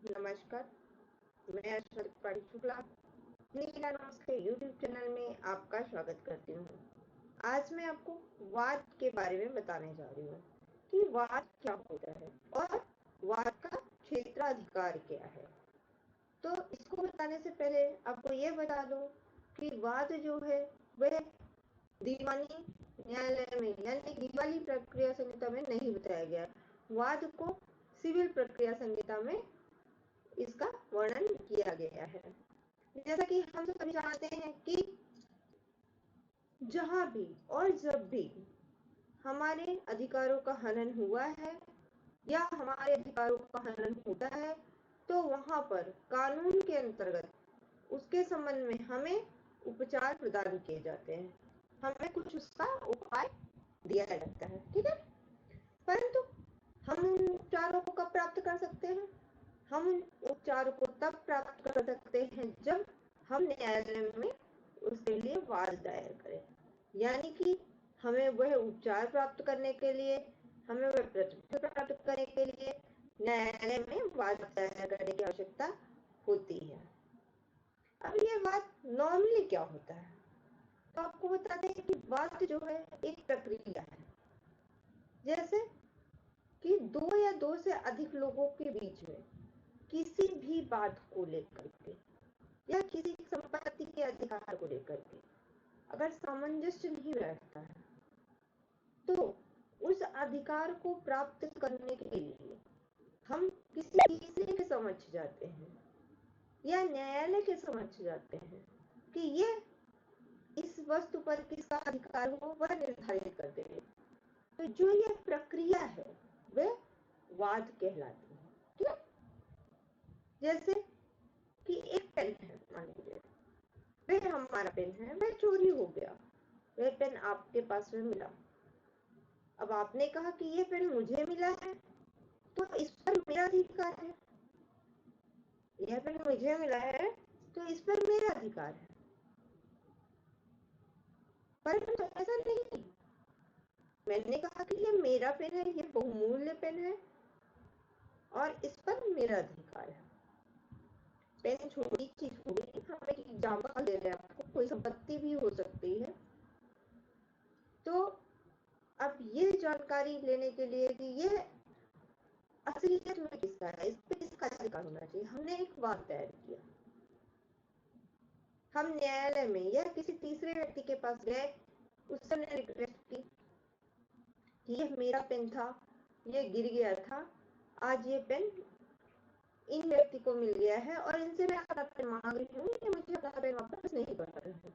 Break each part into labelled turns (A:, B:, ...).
A: नमस्कार, मैं अश्वती पाठी शुक्ला नीला नॉट्स के यूट्यूब चैनल में आपका स्वागत करती हूँ। आज मैं आपको वाद के बारे में बताने जा रही हूँ कि वाद क्या होता है और वाद का क्षेत्राधिकार क्या है। तो इसको बताने से पहले आपको ये बता दूं कि वाद जो है वह दीवानी न्यायालय में यानी दीवानी प्रक्रिया संहिता में नहीं बताया गया। वाद को सिविल प्रक्रिया संहिता में इसका वर्णन किया गया है। जैसा कि हम सभी जानते हैं कि जहां भी और जब भी हमारे अधिकारों का हनन हुआ है या हमारे अधिकारों का हनन होता है तो वहां पर कानून के अंतर्गत उसके संबंध में हमें उपचार प्रदान किए जाते हैं, हमें कुछ उसका उपाय दिया जाता है। ठीक है, परंतु हम उन उपचारों को कब प्राप्त कर सकते हैं? हम उपचार को तब प्राप्त कर सकते हैं जब हम न्यायालय में उसके लिए वाद दायर करें, यानी कि हमें वह उपचार प्राप्त करने के लिए, हमें वह प्रतिष्ठा प्राप्त करने के लिए न्यायालय में वाद दायर करने की आवश्यकता होती है। अब ये वाद नॉर्मली क्या होता है, तो आपको बताते हैं कि वाद जो है एक प्रक्रिया है। जैसे कि दो या दो से अधिक लोगों के बीच में किसी भी बात को लेकर के या किसी संपत्ति के अधिकार को लेकर के अगर सामंजस्य नहीं बैठता है तो उस अधिकार को प्राप्त करने के लिए हम किसी तीसरे के समक्ष जाते हैं या न्यायालय के समक्ष जाते हैं कि ये इस वस्तु पर किसका अधिकार हो वह निर्धारित कर दे। तो जो यह प्रक्रिया है वह वाद कहलाती है। ठीक है, जैसे कि एक पेन है, मान लीजिए वह हमारा पेन है, वह चोरी हो गया, वह पेन आपके पास में मिला। अब आपने कहा कि ये पेन मुझे मिला है तो इस पर मेरा अधिकार है, यह पेन मुझे मिला है तो इस पर मेरा अधिकार है। परंतु ऐसा नहीं, मैंने कहा कि ये मेरा पेन है, ये बहुमूल्य पेन है और इस पर मेरा अधिकार है। पेन छोटी चीज होगी, हम एक एग्जाम्पल दे रहे हैं आपको, कोई संपत्ति भी हो सकती है। तो अब ये जानकारी लेने के लिए कि ये असलियत में किसका है, इस पे किसका अधिकार होना चाहिए, हमने एक वाद दायर किया। हम न्यायालय में या किसी तीसरे व्यक्ति के पास गए, उससे हमने रिक्वेस्ट की कि यह मेरा पेन था, ये गिर गया था, आज ये पेन इन व्यक्ति को मिल गया है और इनसे मैं अपना पेन मांग रही हूँ, ये मुझे अपना पेन वापस नहीं कर रहे हैं।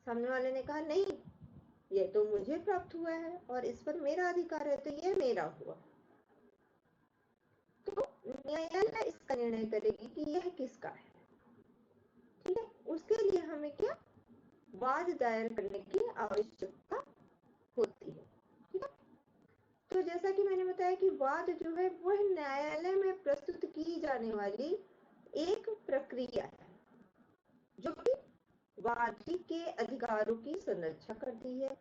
A: सामने वाले ने कहा नहीं, ये तो मुझे प्राप्त हुआ है और इस पर मेरा अधिकार है, तो ये मेरा हुआ। तो न्यायालय इसका निर्णय करेगी कि यह किसका है। ठीक है, उसके लिए हमें क्या वाद दायर करने की आवश्यकता होती है। ठीक है, तो जैसा कि मैंने बताया कि वाद जो है वह न्यायालय में प्रस्तुत की जाने वाली एक प्रक्रिया है जो कि वादी के अधिकारों की संरक्षा करती है,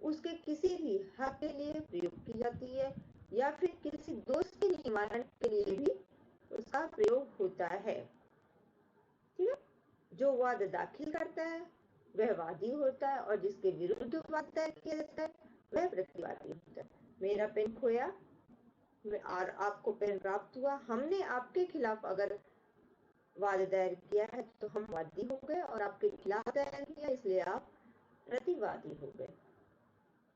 A: उसके किसी भी हक के लिए प्रयोग की जाती है या फिर किसी दोष के निवारण के लिए भी उसका प्रयोग होता है। ठीक है, जो वाद दाखिल करता है वह वादी होता है और जिसके विरुद्ध वाद दायर किया जाता है वह प्रतिवादी होता है। मेरा पेन खोया और आपको पेन प्राप्त हुआ, हमने आपके खिलाफ अगर वाद दायर किया है तो हम वादी हो गए और आपके खिलाफ दायर किया इसलिए आप प्रतिवादी हो गए।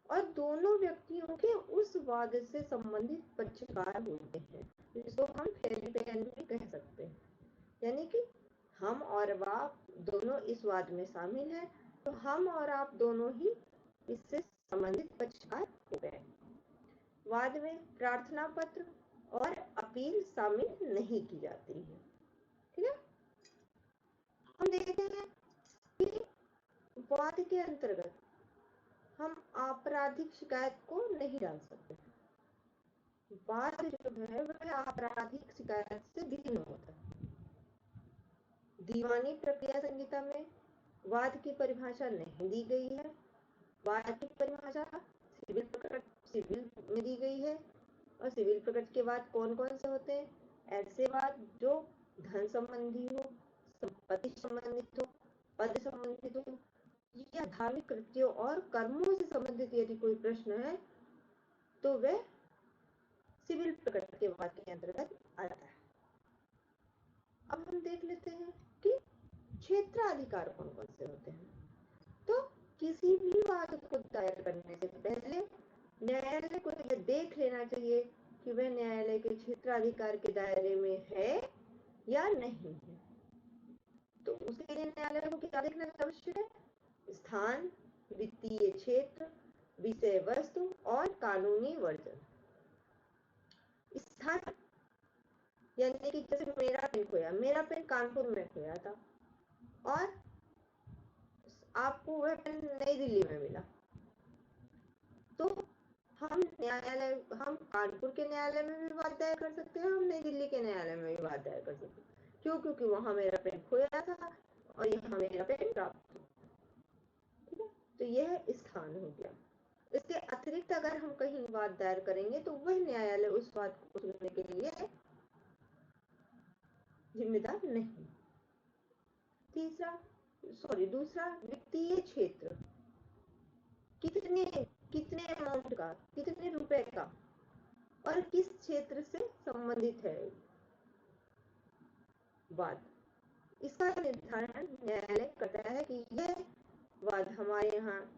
A: और दोनों व्यक्तियों के उस वाद से संबंधित पक्षकार होते हैं, जिसको हम फेरिपेन भी कह सकते हैं, यानी कि हम और आप दोनों इस वाद में शामिल हैं, तो हम और आप दोनों ही इससे संबंधित पक्षकार हो गए। वाद में प्रार्थना पत्र और अपील शामिल नहीं की जाती है। ठीक है, हम देखते हैं कि वाद के अंतर्गत हम आपराधिक शिकायत को नहीं डाल सकते। वाद जो है वह आपराधिक शिकायत से भिन्न होता है। दीवानी प्रक्रिया संहिता में वाद की परिभाषा नहीं दी गई है। वाद की परिभाषा सिविल में दी गई है और सिविल प्रकट के बाद कौन कौन से होते हैं? ऐसे वाद जो धन संबंधी हो, संपत्ति संबंधित हो, पद संबंधित हो या धार्मिक कृत्यों और कर्मों से संबंधित यदि कोई प्रश्न है तो वह सिविल प्रकृतिवाद के अंतर्गत आता है। अब हम देख लेते हैं कि क्षेत्राधिकार कौन कौन से होते हैं। तो किसी भी वाद को दायर करने से पहले न्यायालय को यह देख लेना चाहिए कि वह न्यायालय के क्षेत्राधिकार के दायरे में है या नहीं है। तो उसके लिए न्यायालय को क्या देखना आवश्यक है? स्थान, वित्तीय क्षेत्र, विषय वस्तु और कानूनी वर्जन। स्थान यानी कि जैसे मेरा पेन खोया, मेरा पेन कानपुर में खोया था और आपको वह पेन नई दिल्ली में मिला, तो हम कानपुर के न्यायालय में भी बात दायर कर सकते हैं, हम नई दिल्ली के न्यायालय में भी बात दायर कर सकते हैं। क्यों? क्योंकि वहां मेरा पेन खोया था और यहाँ मेरा पेन प्राप्त हुआ। ठीक है, तो यह स्थान हो गया। इसके अतिरिक्त अगर हम कहीं बात दायर करेंगे तो वह न्यायालय उस बात को सुनने के लिए जिम्मेदार नहीं। दूसरा वित्तीय क्षेत्र, कितने कितने अमाउंट का, कितने रुपए का और किस क्षेत्र से संबंधित है वाद, इसका निर्धारण न्यायालय करता है कि यह वाद हमारे यहाँ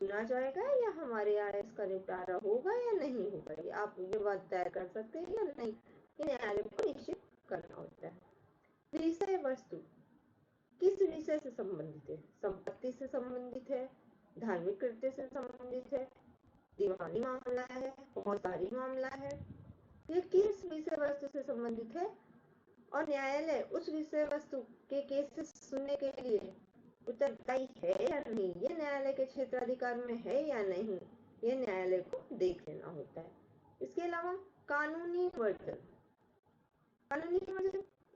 A: सुना जाएगा या हमारे यहाँ इसका निपटारा होगा या नहीं होगा। ये आप ये वाद दायर कर सकते हैं या नहीं, ये न्यायालय को निश्चित करना होता है। विषय वस्तु किस विषय से संबंधित है? संपत्ति से संबंधित है, धार्मिक कृत्य से संबंधित है, दीवानी मामला है, फौजदारी मामला है, ये किस विषय वस्तु से संबंधित है और न्यायालय उस विषय वस्तु के केसेस सुनने के लिए उत्तरदायी है या नहीं, ये न्यायालय के क्षेत्राधिकार में है या नहीं, ये न्यायालय को देख लेना होता है। इसके अलावा कानूनी वर्जन,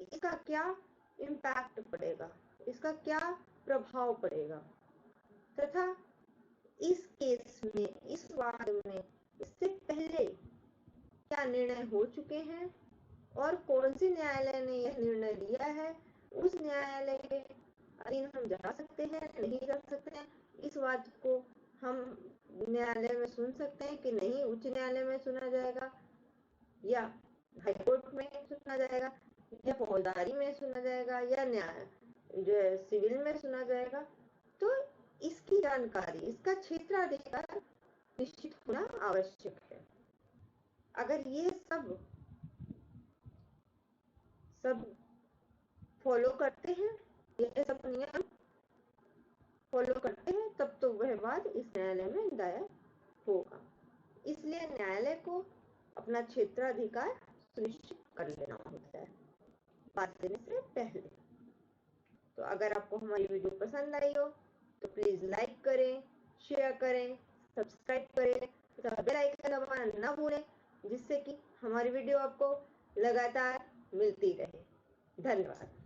A: इसका क्या इम्पैक्ट पड़ेगा, इसका क्या प्रभाव पड़ेगा तथा इस केस में, इस वाद में इससे पहले क्या निर्णय हो चुके हैं और कौन से न्यायालय ने यह निर्णय लिया है, उस न्यायालय के अधीन हम जा सकते हैं, नहीं जा सकते हैं। इस वाद को हम न्यायालय में सुन सकते हैं कि नहीं, उच्च न्यायालय में सुना जाएगा या हाईकोर्ट में सुना जाएगा या फौजदारी में सुना जाएगा या न्याय जो है सिविल में सुना जाएगा। तो इसकी जानकारी, इसका क्षेत्राधिकार निश्चित होना आवश्यक है। अगर ये सब फॉलो करते हैं, ये सब नियम फॉलो करते हैं, तब तो वह वाद इस न्यायालय में दायर होगा। इसलिए न्यायालय को अपना क्षेत्राधिकार सुनिश्चित कर लेना होता है बात देने से पहले। तो अगर आपको हमारी वीडियो पसंद आई हो तो प्लीज लाइक करें, शेयर करें, सब्सक्राइब करें तथा बेल आइकन दबाना ना भूलें, जिससे कि हमारी वीडियो आपको लगातार मिलती रहे। धन्यवाद।